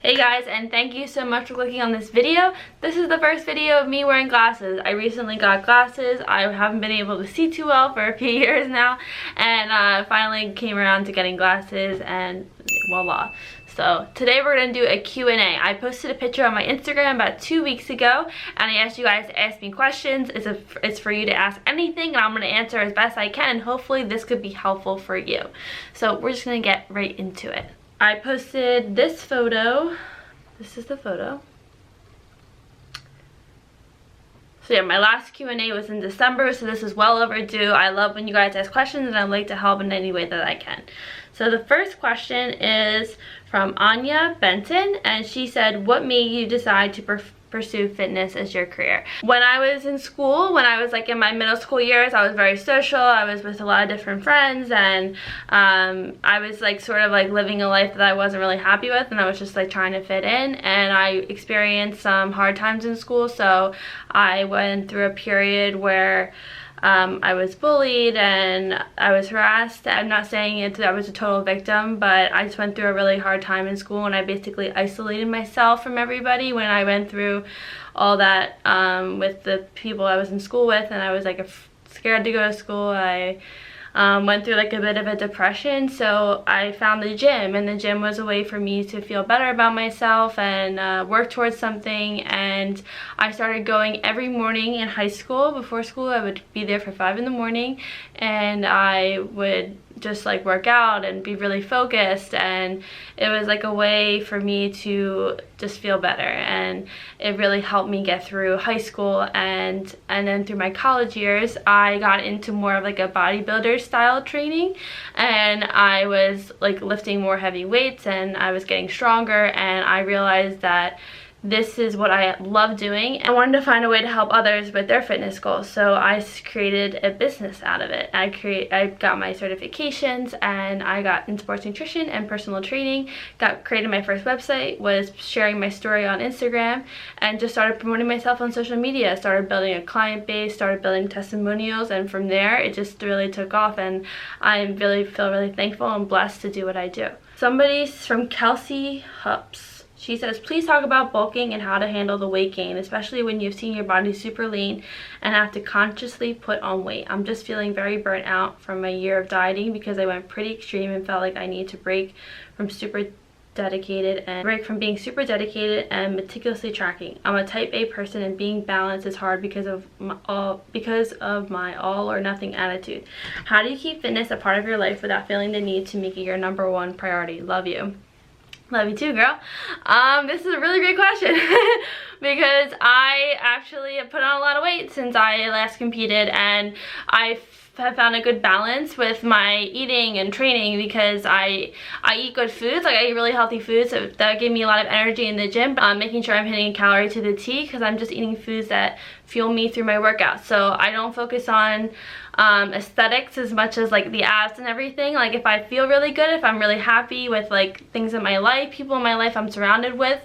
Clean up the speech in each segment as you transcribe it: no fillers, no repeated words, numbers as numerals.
Hey guys, and thank you so much for clicking on this video. This is the first video of me wearing glasses. I recently got glasses. I haven't been able to see too well for a few years now, and finally came around to getting glasses, and voila. So today we're going to do a Q&A. I posted a picture on my Instagram about 2 weeks ago, and I asked you guys to ask me questions. It's for you to ask anything, and I'm going to answer as best I can, and hopefully this could be helpful for you. So we're just going to get right into it. I posted this photo. This is the photo. So yeah, my last Q&A was in December, so this is well overdue. I love when you guys ask questions, and I like to help in any way that I can. So the first question is from Anya Benton, and she said, what made you decide to pursue fitness as your career? When I was in school, when I was like in my middle school years, I was very social. I was with a lot of different friends, and I was like sort of like living a life that I wasn't really happy with, and I was just like trying to fit in, and I experienced some hard times in school. So I went through a period where I was bullied and I was harassed. I'm not saying I was a total victim, but I just went through a really hard time in school, and I basically isolated myself from everybody when I went through all that with the people I was in school with, and I was like scared to go to school. I went through like a bit of a depression, so I found the gym, and the gym was a way for me to feel better about myself and work towards something. And I started going every morning in high school. Before school, I would be there for 5 in the morning, and I would just like work out and be really focused, and it was like a way for me to just feel better, and it really helped me get through high school. And then through my college years, I got into more of like a bodybuilder style training, and I was like lifting more heavy weights, and I was getting stronger, and I realized that this is what I love doing. I wanted to find a way to help others with their fitness goals, so I created a business out of it. I got my certifications, and I got in sports nutrition and personal training, created my first website, was sharing my story on Instagram, and just started promoting myself on social media, started building a client base, started building testimonials, and from there it just really took off, and I feel really thankful and blessed to do what I do. Somebody's from Kelsey Hups. She says, please talk about bulking and how to handle the weight gain, especially when you've seen your body super lean and have to consciously put on weight. I'm just feeling very burnt out from a year of dieting because I went pretty extreme and felt like I need to break from being super dedicated and meticulously tracking. I'm a type A person, and being balanced is hard because of my all or nothing attitude. How do you keep fitness a part of your life without feeling the need to make it your #1 priority? Love you. Love you too, girl. This is a really great question because I actually have put on a lot of weight since I last competed, and I have found a good balance with my eating and training because I eat good foods. Like, I eat really healthy foods, so that gave me a lot of energy in the gym. Making sure I'm hitting a calorie to the T because I'm just eating foods that fuel me through my workouts. So I don't focus on aesthetics as much as like the abs and everything. Like, if I feel really good, if I'm really happy with like things in my life, people in my life I'm surrounded with,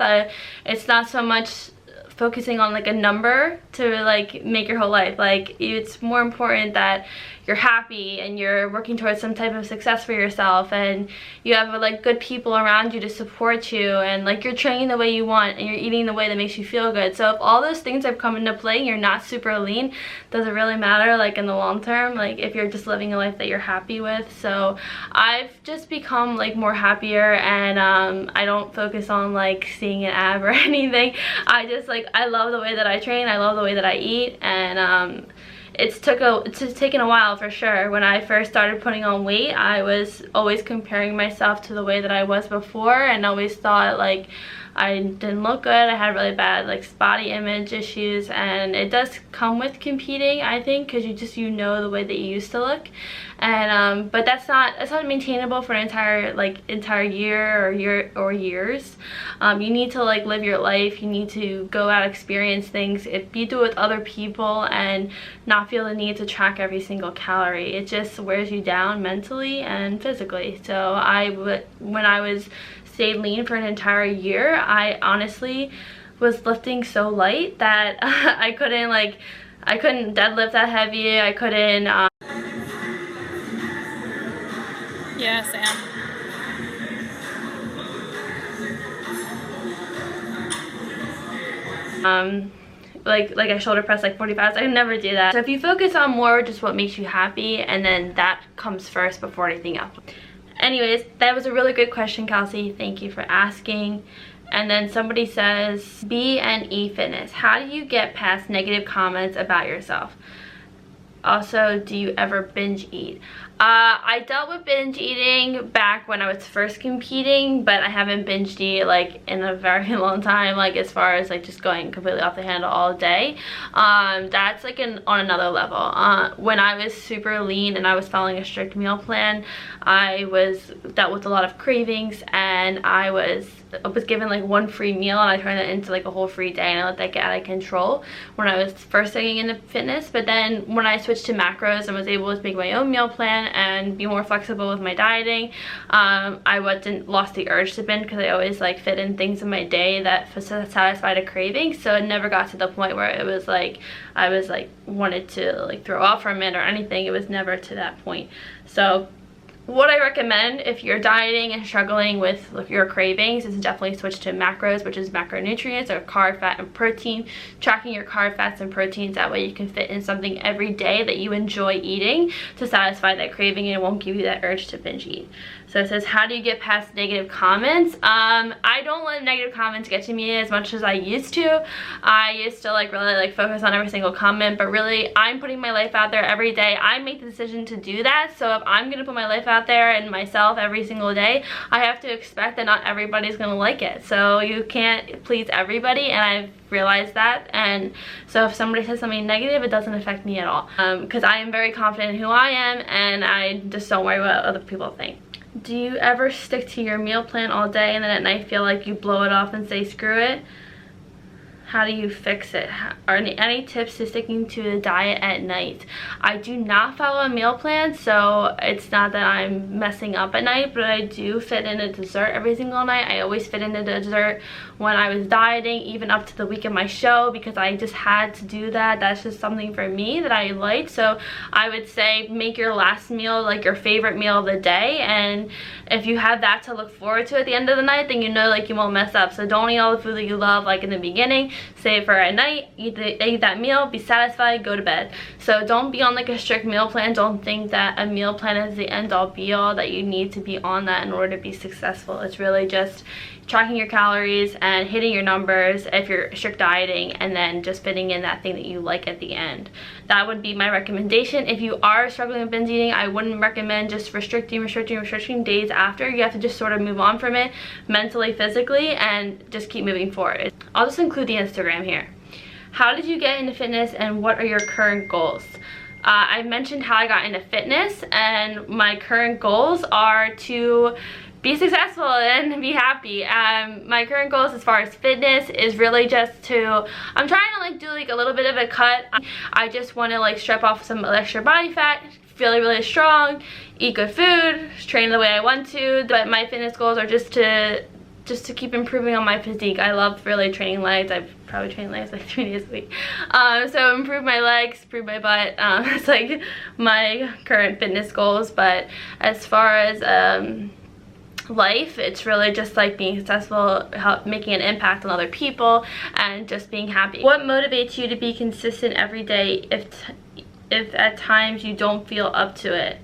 it's not so much focusing on like a number to like make your whole life. Like, it's more important that you're happy and you're working towards some type of success for yourself, and you have like good people around you to support you, and like you're training the way you want, and you're eating the way that makes you feel good. So if all those things have come into play and you're not super lean, does it really matter like in the long term, like if you're just living a life that you're happy with? So I've just become like more happier, and I don't focus on like seeing an ab or anything. I just like, I love the way that I train, I love the way that I eat, and it's taken a while for sure. When I first started putting on weight, I was always comparing myself to the way that I was before, and always thought like I didn't look good. I had really bad like body image issues, and it does come with competing, I think, because you know the way that you used to look, and but that's not maintainable for an entire year or years. You need to like live your life. You need to go out, experience things. If you do it with other people and not feel the need to track every single calorie, it just wears you down mentally and physically. So when I was stayed lean for an entire year, I honestly was lifting so light that I couldn't deadlift that heavy. I couldn't yeah, Sam. like I shoulder press like 45s. I never do that. So if you focus on more just what makes you happy, and then that comes first before anything else. Anyways, that was a really good question, Kelsey. Thank you for asking. And then somebody says, B&E Fitness, how do you get past negative comments about yourself? Also, do you ever binge eat? I dealt with binge eating back when I was first competing, but I haven't binged eat like in a very long time, like as far as like just going completely off the handle all day. That's like on another level. When I was super lean and I was following a strict meal plan, I dealt with a lot of cravings, and I was given like one free meal, and I turned it into like a whole free day, and I let that get out of control when I was first getting into fitness. But then when I switched to macros and was able to make my own meal plan and be more flexible with my dieting, I lost the urge to binge, because I always like fit in things in my day that satisfied a craving. So it never got to the point where it was like I was like wanted to like throw off from it or anything. It was never to that point. So what I recommend if you're dieting and struggling with your cravings is definitely switch to macros, which is macronutrients or carb, fat, and protein. Tracking your carb, fats, and proteins, that way you can fit in something every day that you enjoy eating to satisfy that craving, and it won't give you that urge to binge eat. So it says, how do you get past negative comments? I don't let negative comments get to me as much as I used to. I used to like really like focus on every single comment, but really I'm putting my life out there every day. I make the decision to do that. So if I'm gonna put my life out there and myself every single day, I have to expect that not everybody's gonna like it. So you can't please everybody, and I've realized that. And so if somebody says something negative, it doesn't affect me at all, because I am very confident in who I am, and I just don't worry what other people think. Do you ever stick to your meal plan all day and then at night feel like you blow it off and say screw it? How do you fix it? Are any tips to sticking to the diet at night? I do not follow a meal plan, so it's not that I'm messing up at night, but I do fit in a dessert every single night. I always fit in a dessert when I was dieting, even up to the week of my show, because I just had to do that. That's just something for me that I like. So I would say make your last meal like your favorite meal of the day, and if you have that to look forward to at the end of the night, then you know like you won't mess up. So don't eat all the food that you love like in the beginning. Save for at night, eat that meal, be satisfied, go to bed. So don't be on like a strict meal plan. Don't think that a meal plan is the end all be all, that you need to be on that in order to be successful. It's really just tracking your calories and hitting your numbers if you're strict dieting, and then just fitting in that thing that you like at the end. That would be my recommendation. If you are struggling with binge eating, I wouldn't recommend just restricting days after. You have to just sort of move on from it mentally, physically, and just keep moving forward. I'll just include the Instagram here. How did you get into fitness, and what are your current goals? I mentioned how I got into fitness, and my current goals are to be successful and be happy. My current goals as far as fitness is really just to, I'm trying to like do like a little bit of a cut. I just want to like strip off some extra body fat, feel really strong, eat good food, train the way I want to. But my fitness goals are just to keep improving on my physique. I love really training legs. I've probably trained legs like 3 days a week. So improve my legs, improve my butt. It's like my current fitness goals. But as far as life, it's really just like being successful, making an impact on other people, and just being happy. What motivates you to be consistent every day if at times you don't feel up to it?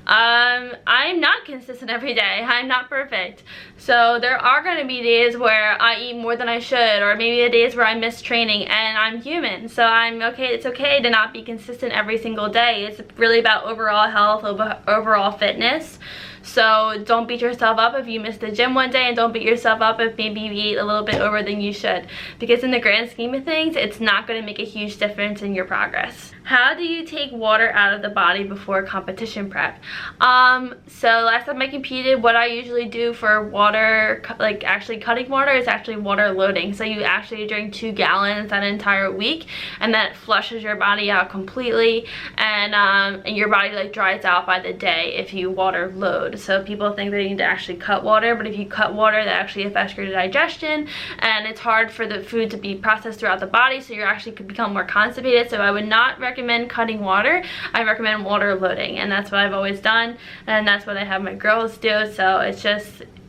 I'm not consistent every day. I'm not perfect. So there are going to be days where I eat more than I should, or maybe the days where I miss training, and I'm human. So I'm okay. It's okay to not be consistent every single day. It's really about overall health, overall fitness. So don't beat yourself up if you miss the gym one day, and don't beat yourself up if maybe you eat a little bit over than you should, because in the grand scheme of things, it's not going to make a huge difference in your progress. How do you take water out of the body before competition prep? So last time I competed, what I usually do for water, like actually cutting water, is actually water loading. So you actually drink 2 gallons that entire week, and that flushes your body out completely, and your body like dries out by the day if you water load. So people think they need to actually cut water, but if you cut water, that actually affects your digestion, and it's hard for the food to be processed throughout the body, so you actually could become more constipated. So I would not recommend recommend cutting water. I recommend water loading, and that's what I've always done, and that's what I have my girls do. So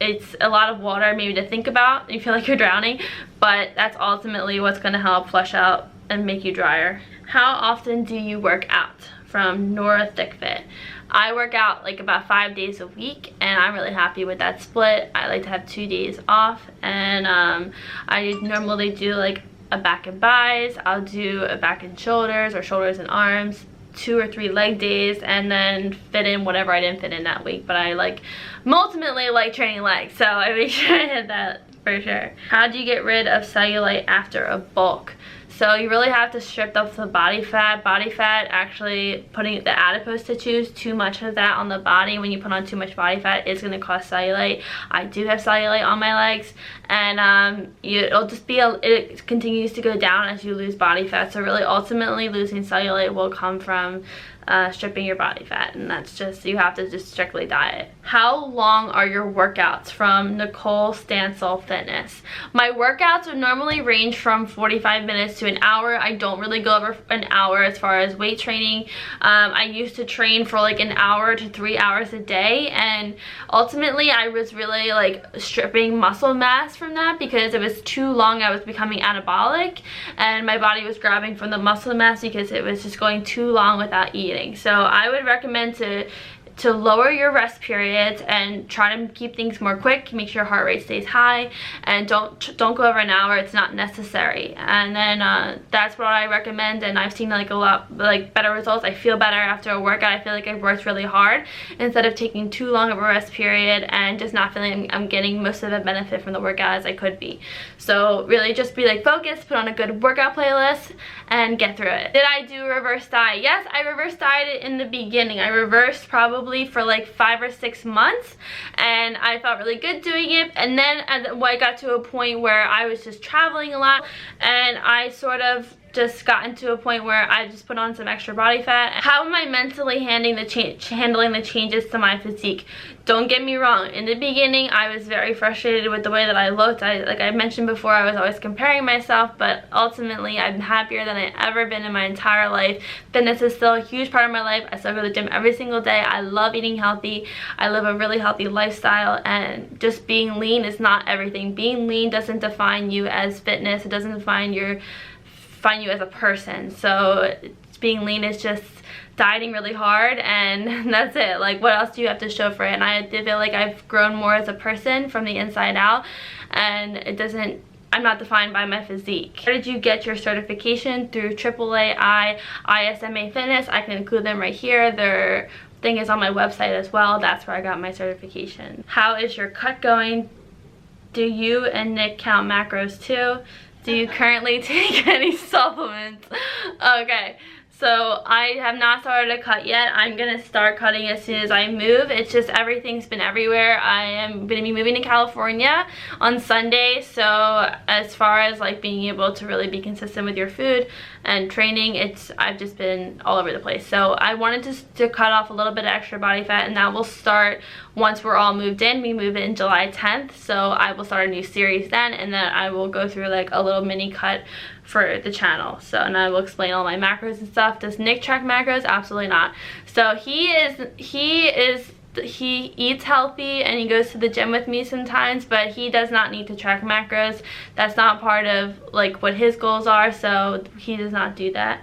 it's a lot of water maybe to think about. You feel like you're drowning, but that's ultimately what's going to help flush out and make you drier. How often do you work out? From Nora Thickfit. I work out like about 5 days a week, and I'm really happy with that split. I like to have 2 days off, and I normally do like a back and buys. I'll do a back and shoulders or shoulders and arms, 2 or 3 leg days, and then fit in whatever I didn't fit in that week. But I ultimately like training legs, so I make sure I hit that for sure. How do you get rid of cellulite after a bulk? So you really have to strip off the body fat. Body fat, actually putting the adipose tissues, too much of that on the body, when you put on too much body fat, is going to cause cellulite. I do have cellulite on my legs, and it'll just be, it continues to go down as you lose body fat. So really ultimately losing cellulite will come from stripping your body fat, and that's just, you have to just strictly diet. How long are your workouts? From Nicole Stansel Fitness. My workouts would normally range from 45 minutes to an hour. I don't really go over an hour as far as weight training. I used to train for like an hour to 3 hours a day, and ultimately I was really like stripping muscle mass from that because it was too long. I was becoming anabolic, and my body was grabbing from the muscle mass because it was just going too long without eating. So I would recommend to lower your rest periods and try to keep things more quick. Make sure your heart rate stays high, and don't go over an hour. It's not necessary. And then that's what I recommend, and I've seen like a lot better results. I feel better after a workout. I feel like I've worked really hard instead of taking too long of a rest period and just not feeling I'm getting most of the benefit from the workout as I could be. So really just be like focused, put on a good workout playlist, and get through it. Did I do a reverse diet? Yes, I reverse dieted in the beginning. I reversed probably for like 5 or 6 months, and I felt really good doing it. And then I got to a point where I was just traveling a lot, and I sort of just gotten to a point where I just put on some extra body fat. How am I mentally handling the changes to my physique? Don't get me wrong, in the beginning I was very frustrated with the way that I looked. Like I mentioned before, I was always comparing myself, but ultimately I'm happier than I've ever been in my entire life. Fitness is still a huge part of my life. I still go to the gym every single day. I love eating healthy. I live a really healthy lifestyle, and just being lean is not everything. Being lean doesn't define you as fitness. It doesn't define you as a person. So being lean is just dieting really hard, and that's it. Like, what else do you have to show for it? And I feel like I've grown more as a person from the inside out, and I'm not defined by my physique. Where did you get your certification? Through AAAI ISMA Fitness. I can include them right here. Their thing is on my website as well. That's where I got my certification. How is your cut going? Do you and Nick count macros too? Do you currently take any supplements? Okay, so I have not started a cut yet. I'm gonna start cutting as soon as I move. It's just everything's been everywhere. I am gonna be moving to California on Sunday, so as far as like being able to really be consistent with your food and training, I've just been all over the place. So I wanted to cut off a little bit of extra body fat, and that will start once we're all moved in. We move in July 10th, so I will start a new series then, and then I will go through like a little mini cut for the channel. So, and I will explain all my macros and stuff. Does Nick track macros? Absolutely not. So he eats healthy, and he goes to the gym with me sometimes, but he does not need to track macros. That's not part of like what his goals are, so he does not do that.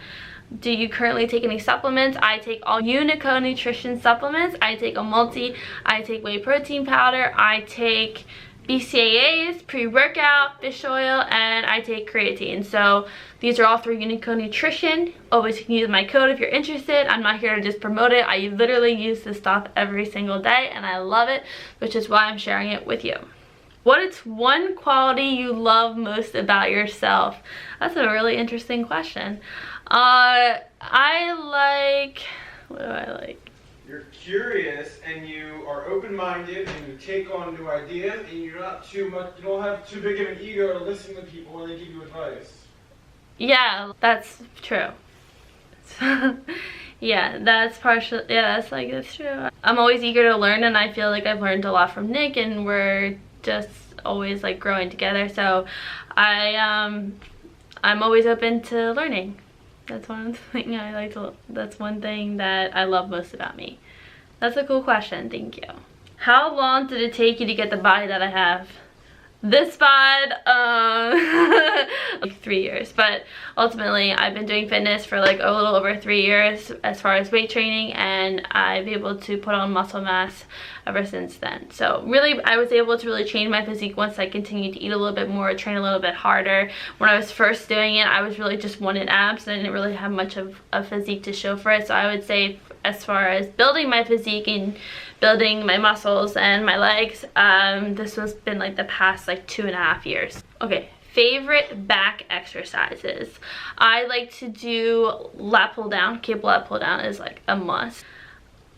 Do you currently take any supplements? I take all Unico nutrition supplements. I take a multi, I take whey protein powder, I take BCAAs, pre-workout, fish oil, and I take creatine. So these are all through Unico Nutrition. Always you can use my code if you're interested. I'm not here to just promote it. I literally use this stuff every single day, and I love it, which is why I'm sharing it with you. What is one quality you love most about yourself? That's a really interesting question. What do I like? You're curious, and you are open-minded, and you take on new ideas, and you're not too much, you don't have too big of an ego to listen to people when they give you advice. Yeah, that's true. Yeah, that's partially, yeah, that's true. I'm always eager to learn, and I feel like I've learned a lot from Nick, and we're just always like growing together. So I'm always open to learning. That's one thing I like to, that's one thing that I love most about me. That's a cool question, thank you. How long did it take you to get the body that I have? This bod, like 3 years, but ultimately I've been doing fitness for like a little over 3 years as far as weight training, and I've been able to put on muscle mass ever since then. So really, I was able to really change my physique once I continued to eat a little bit more, train a little bit harder. When I was first doing it, I was really just wanted abs, and I didn't really have much of a physique to show for it. So I would say, as far as building my physique and building my muscles and my legs, this has been like the past like 2.5 years. Okay, favorite back exercises. I like to do lat pull down. Cable lat pull down is like a must.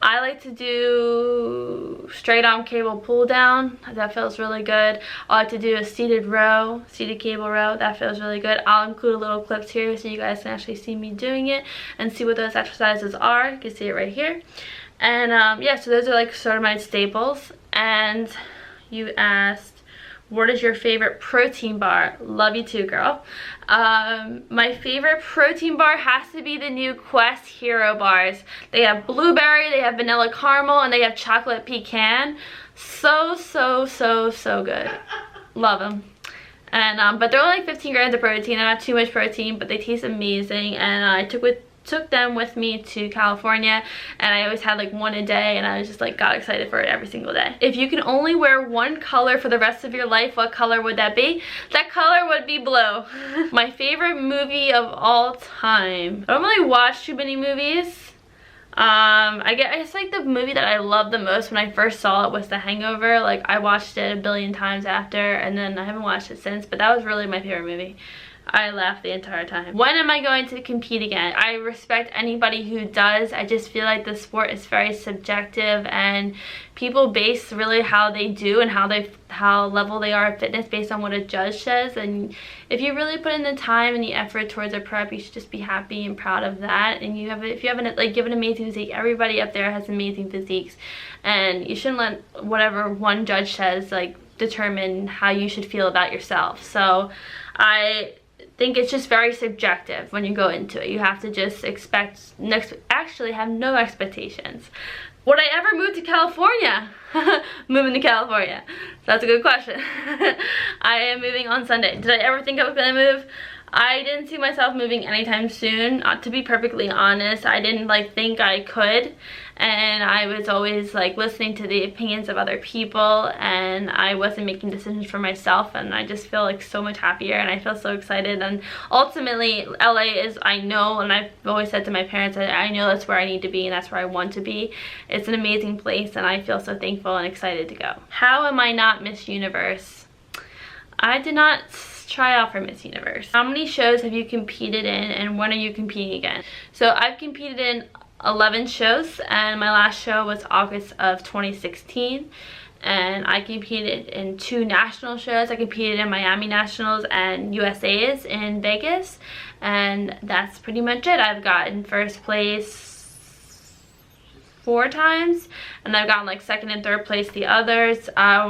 I like to do straight arm cable pull down. That feels really good. I like to do a seated row, seated cable row. That feels really good. I'll include little clips here so you guys can actually see me doing it and see what those exercises are. You can see it right here. And yeah, so those are like sort of my staples. And you asked, what is your favorite protein bar? Love you too, girl. My favorite protein bar has to be the new Quest Hero bars. They have blueberry, they have vanilla caramel, and they have chocolate pecan. So good. Love them. And but they're only like 15 grams of protein. They're not too much protein, but they taste amazing. And I took them with me to California, and I always had like one a day, and I was just like got excited for it every single day. If you can only wear one color for the rest of your life, what color would that be? That color would be blue. My favorite movie of all time. I don't really watch too many movies. I guess like the movie that I loved the most when I first saw it was The Hangover. Like I watched it a billion times after, and then I haven't watched it since, but that was really my favorite movie. I laughed the entire time. When am I going to compete again? I respect anybody who does. I just feel like the sport is very subjective, and people base really how they do and how level they are at fitness based on what a judge says. And if you really put in the time and the effort towards a prep, you should just be happy and proud of that. And if you have an amazing physique, everybody up there has amazing physiques, and you shouldn't let whatever one judge says like determine how you should feel about yourself. So I think it's just very subjective when you go into it. You have to just actually have no expectations. Would I ever move to California? Moving to California. That's a good question. I am moving on Sunday. Did I ever think I was gonna move? I didn't see myself moving anytime soon. To be perfectly honest, I didn't like think I could, and I was always like listening to the opinions of other people, and I wasn't making decisions for myself. And I just feel like so much happier, and I feel so excited. And ultimately LA is, I know, and I've always said to my parents that I know that's where I need to be and that's where I want to be. It's an amazing place, and I feel so thankful and excited to go. How am I not Miss Universe? I did not try out for Miss Universe. How many shows have you competed in, and when are you competing again? So I've competed in 11 shows, and my last show was August of 2016, and I competed in 2 national shows. I competed in Miami Nationals and USA's in Vegas, and that's pretty much it. I've gotten first place 4 times, and I've gotten like 2nd and 3rd place the others. I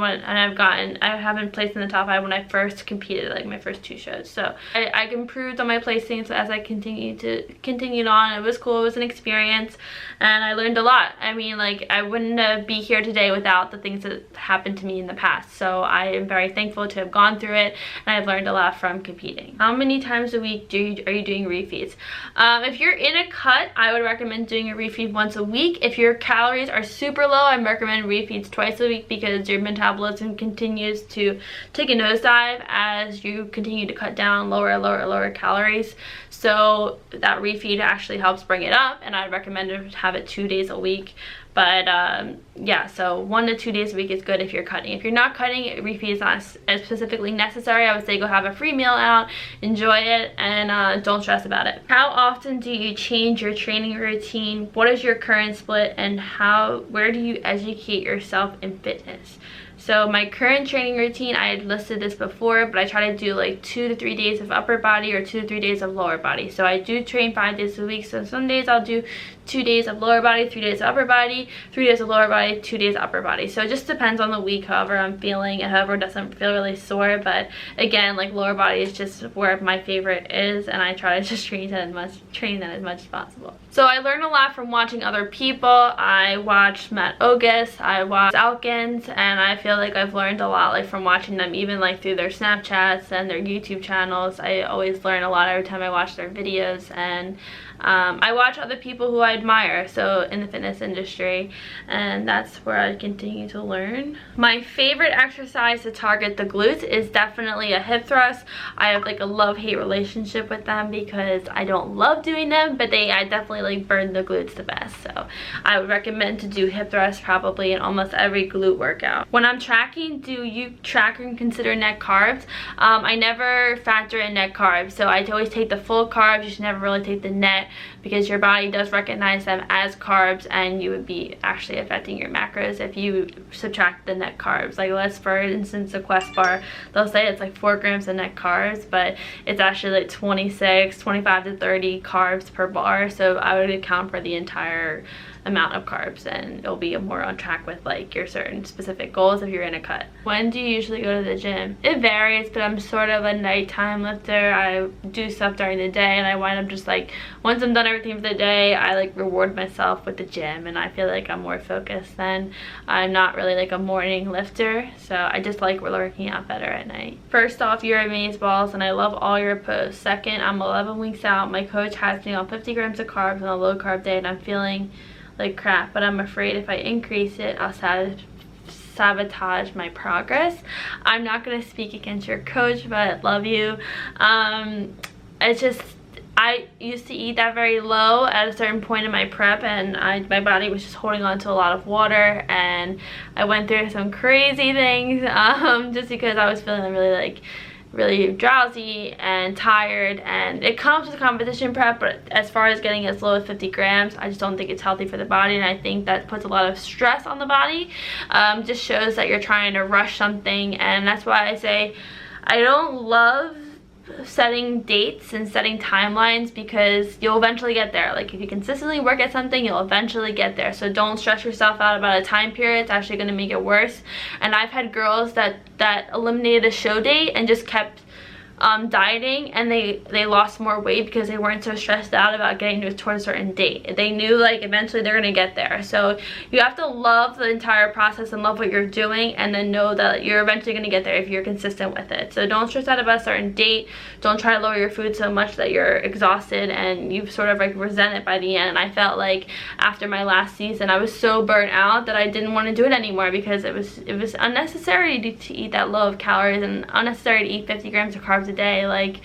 haven't placed in the top 5 when I first competed, like my first 2 shows. So I improved on my placings as I continued on. It was cool. It was an experience, and I learned a lot. I mean, like, I wouldn't be here today without the things that happened to me in the past. So I am very thankful to have gone through it, and I've learned a lot from competing. How many times a week are you doing refeeds? If you're in a cut, I would recommend doing a refeed once a week. If your calories are super low, I recommend refeeds twice a week, because your metabolism continues to take a nosedive as you continue to cut down lower calories. So that refeed actually helps bring it up, and I'd recommend to have it 2 days a week. But yeah, so 1 to 2 days a week is good if you're cutting. If you're not cutting, refeed is not as specifically necessary. I would say go have a free meal out, enjoy it, and don't stress about it. How often do you change your training routine? What is your current split, and where do you educate yourself in fitness? So my current training routine, I had listed this before, but I try to do like 2 to 3 days of upper body or 2 to 3 days of lower body. So I do train 5 days a week. So some days I'll do 2 days of lower body, 3 days of upper body, 3 days of lower body, 2 days of upper body. So it just depends on the week, however I'm feeling and however doesn't feel really sore. But again, like lower body is just where my favorite is, and I try to just train that as much as possible. So I learned a lot from watching other people. I watched Matt Ogus, I watched Alkins, and I feel like I've learned a lot like from watching them, even like through their Snapchats and their YouTube channels. I always learn a lot every time I watch their videos, and I watch other people who I admire, so in the fitness industry, and that's where I continue to learn. My favorite exercise to target the glutes is definitely a hip thrust. I have like a love-hate relationship with them because I don't love doing them, but I definitely like burn the glutes the best. So I would recommend to do hip thrust probably in almost every glute workout. When I'm tracking, do you track and consider net carbs? I never factor in net carbs, so I always take the full carbs. You should never really take the net, because your body does recognize them as carbs, and you would be actually affecting your macros if you subtract the net carbs. Like let's, for instance, the Quest bar, they'll say it's like 4 grams of net carbs, but it's actually like 25 to 30 carbs per bar. So I would account for the entire amount of carbs, and it'll be more on track with like your certain specific goals if you're in a cut. When do you usually go to the gym? It varies, but I'm sort of a nighttime lifter. I do stuff during the day, and I wind up just like, once I'm done everything for the day, I like reward myself with the gym, and I feel like I'm more focused then. I'm not really like a morning lifter, so I just like working out better at night. First off, you're amazeballs, and I love all your posts. Second, I'm 11 weeks out. My coach has me on 50 grams of carbs on a low carb day, and I'm feeling like crap, but I'm afraid if I increase it, I'll sabotage my progress. I'm not going to speak against your coach, but I love you. It's just, I used to eat that very low at a certain point in my prep, and my body was just holding on to a lot of water, and I went through some crazy things just because I was feeling really drowsy and tired, and it comes with competition prep, but as far as getting as low as 50 grams, I just don't think it's healthy for the body, and I think that puts a lot of stress on the body. Just shows that you're trying to rush something, and that's why I say I don't love setting dates and setting timelines, because you'll eventually get there. Like if you consistently work at something, you'll eventually get there. So don't stress yourself out about a time period. It's actually going to make it worse. And I've had girls that eliminated a show date and just kept dieting, and they lost more weight because they weren't so stressed out about getting towards a certain date. They knew like eventually they're gonna get there. So you have to love the entire process and love what you're doing, and then know that you're eventually gonna get there if you're consistent with it. So don't stress out about a certain date. Don't try to lower your food so much that you're exhausted and you sort of like resent it by the end. And I felt like after my last season, I was so burnt out that I didn't want to do it anymore, because it was unnecessary to eat that low of calories, and unnecessary to eat 50 grams of carbs a day. Like,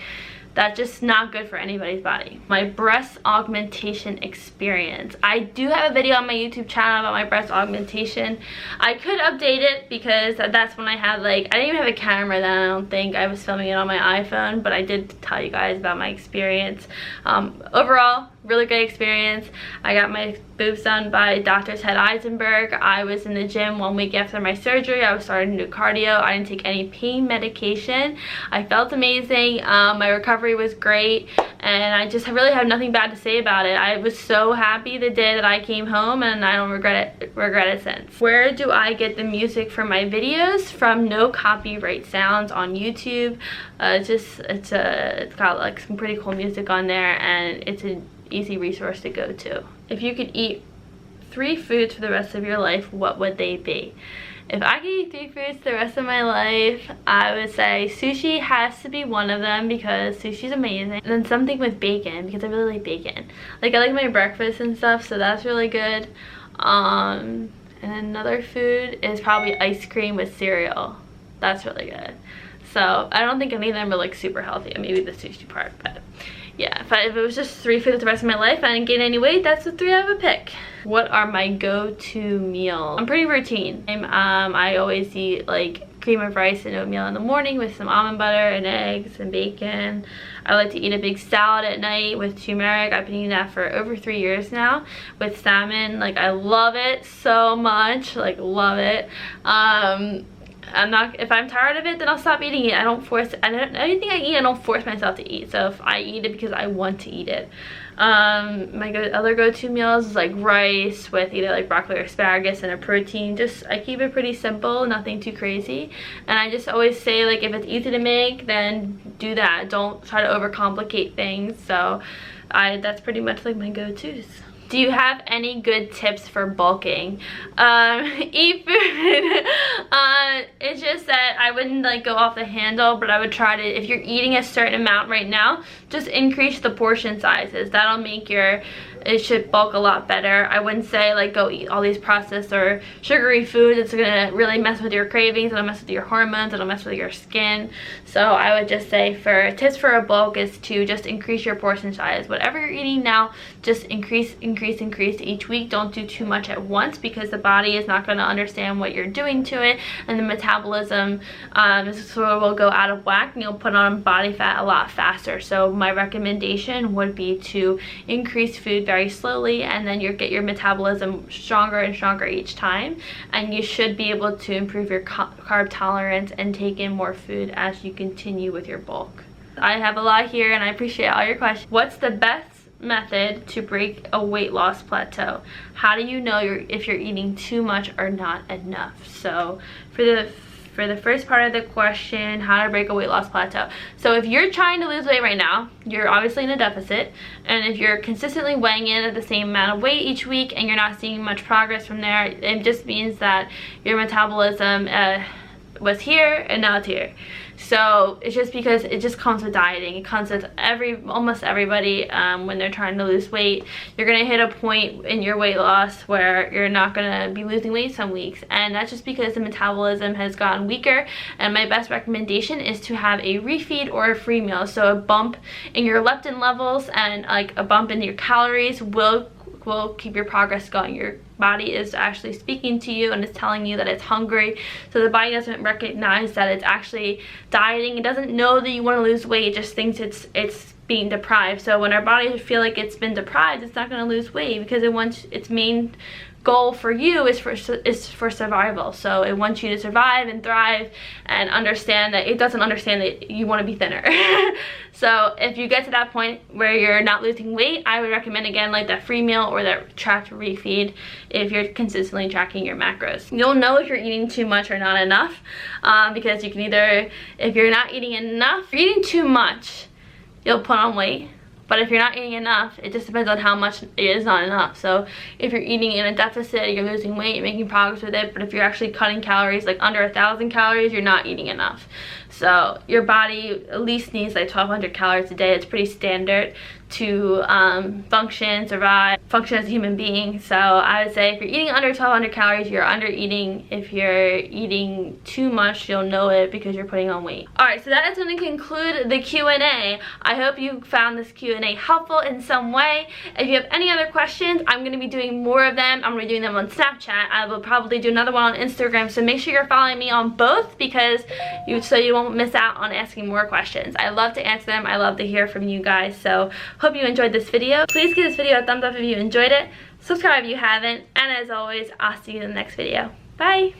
that's just not good for anybody's body. My breast augmentation experience. I do have a video on my YouTube channel about my breast augmentation. I could update it because that's when I had like, I didn't even have a camera then, I don't think. I was filming it on my iPhone, but I did tell you guys about my experience. Overall, really great experience. I got my boobs done by Dr. Ted Eisenberg. I was in the gym 1 week after my surgery. I was starting to do cardio. I didn't take any pain medication. I felt amazing. My recovery was great, and I just really have nothing bad to say about it. I was so happy the day that I came home, and I don't regret it since. Where do I get the music for my videos? From No Copyright Sounds on YouTube. It's got like some pretty cool music on there, and it's an easy resource to go to. If you could eat 3 foods for the rest of your life, what would they be? If I could eat 3 foods the rest of my life, I would say sushi has to be one of them, because sushi's amazing. And then something with bacon, because I really like bacon. Like, I like my breakfast and stuff, so that's really good. And another food is probably ice cream with cereal. That's really good. So I don't think any of them are like super healthy, maybe the sushi part, but yeah, if it was just 3 foods the rest of my life, I didn't gain any weight, that's the 3 I would pick. What are my go-to meals? I'm pretty routine. I always eat like cream of rice and oatmeal in the morning with some almond butter and eggs and bacon. I like to eat a big salad at night with turmeric. I've been eating that for over 3 years now with salmon. Like, I love it so much, like love it. if I'm tired of it, then I'll stop eating it. I don't force it. Anything I eat, I don't force myself to eat. So if I eat it because I want to eat it. My other go-to meals is like rice with either like broccoli or asparagus and a protein. I keep it pretty simple, nothing too crazy. And I just always say, like, if it's easy to make, then do that. Don't try to overcomplicate things. So that's pretty much like my go-tos. Do you have any good tips for bulking? Eat food. It's just that I wouldn't like go off the handle, but I would try to, if you're eating a certain amount right now, just increase the portion sizes. That'll make it should bulk a lot better. I wouldn't say like go eat all these processed or sugary foods. It's gonna really mess with your cravings, it'll mess with your hormones, it'll mess with your skin. So I would just say for tips for a bulk is to just increase your portion size. Whatever you're eating now, just increase each week. Don't do too much at once because the body is not gonna understand what you're doing to it, and the metabolism sort of will go out of whack and you'll put on body fat a lot faster. So my recommendation would be to increase food very slowly, and then you get your metabolism stronger and stronger each time, and you should be able to improve your carb tolerance and take in more food as you continue with your bulk. I have a lot here and I appreciate all your questions. What's the best method to break a weight loss plateau? How do you know if you're eating too much or not enough? So for the first part of the question, how to break a weight loss plateau. So if you're trying to lose weight right now, you're obviously in a deficit, and if you're consistently weighing in at the same amount of weight each week and you're not seeing much progress from there, it just means that your metabolism was here and now it's here. So it's just because it just comes with dieting. It comes with almost everybody when they're trying to lose weight. You're gonna hit a point in your weight loss where you're not gonna be losing weight some weeks, and that's just because the metabolism has gotten weaker. And my best recommendation is to have a refeed or a free meal. So a bump in your leptin levels and like a bump in your calories will keep your progress going. Your body is actually speaking to you and is telling you that it's hungry. So the body doesn't recognize that it's actually dieting. It doesn't know that you want to lose weight. It just thinks it's being deprived. So when our bodies feel like it's been deprived, it's not going to lose weight because it wants its main goal for you is for survival. So it wants you to survive and thrive and understand that it doesn't understand that you want to be thinner. So if you get to that point where you're not losing weight, I would recommend again like that free meal or that tracked refeed if you're consistently tracking your macros. You'll know if you're eating too much or not enough because you can either, if you're not eating enough, if you're eating too much, you'll put on weight. But if you're not eating enough, it just depends on how much it is not enough. So if you're eating in a deficit, you're losing weight, you're making progress with it. But if you're actually cutting calories, like under 1,000 calories, you're not eating enough. So your body at least needs like 1,200 calories a day. It's pretty standard to function, survive, function as a human being. So I would say if you're eating under 1,200 calories, you're under eating. If you're eating too much, you'll know it because you're putting on weight. Alright, so that is going to conclude the Q&A. I hope you found this Q&A helpful in some way. If you have any other questions, I'm going to be doing more of them. I'm going to be doing them on Snapchat. I will probably do another one on Instagram. So make sure you're following me on both because so you won't miss out on asking more questions. I love to answer them. I love to hear from you guys. So hope you enjoyed this video. Please give this video a thumbs up if you enjoyed it. Subscribe if you haven't. And as always, I'll see you in the next video. Bye!